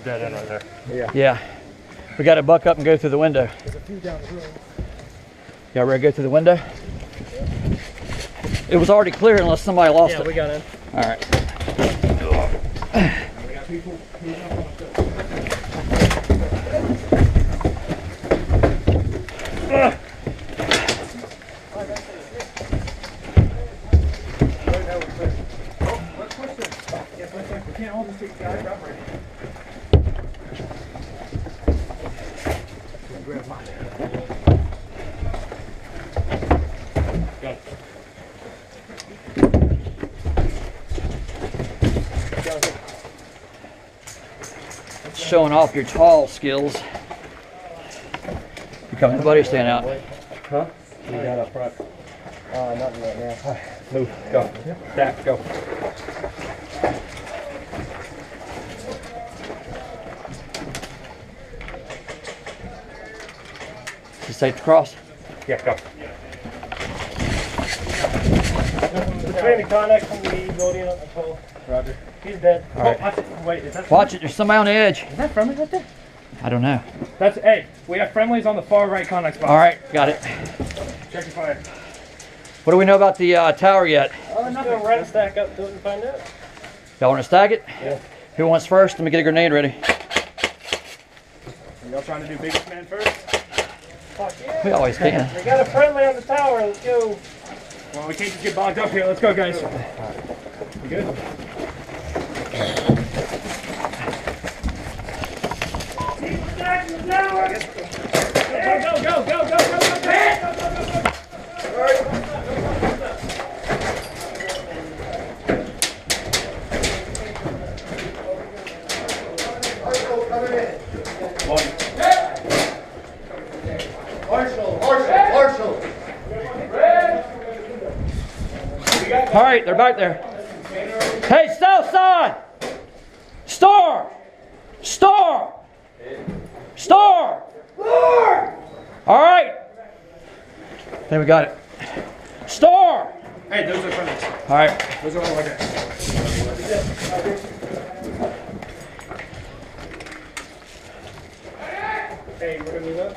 dead end right there. Yeah. Yeah. We got to buck up and go through the window. There's a few down the road. Y'all ready to go through the window? Yeah. It was already clear unless somebody lost it. Yeah, we got in. All right. We got people moving up on the we can't all just take guys out right now. Grab mine. Got it. Showing off your tall skills. You coming, buddy, or staying out? Huh? We got up front. Nothing right now. Move. Go. Stack. Go. Just take the cross. Yeah, go. Between the connex from the building on the pole. Roger. He's dead. All right. Watch it. Wait, is that Watch it, there's somebody on the edge. Is that friendly right there? I don't know. That's, hey, we have friendlies on the far right connex box. All right, got it. Check your fire. What do we know about the tower yet? Let's go rat stack up to it and find out. Y'all want to stack it? Yeah. Who wants first? Let me get a grenade ready. Y'all trying to do biggest man first? Fuck yeah. We always can. We got a friendly on the tower. Let's go. Well, we can't just get bogged up here. Let's go, guys. You good? All right, they're back there. Hey, south side! Star! Star! Star! All right. I think we got it. Star! Hey, those are friendlies. All right. Those are all like that. Hey, we're gonna move up.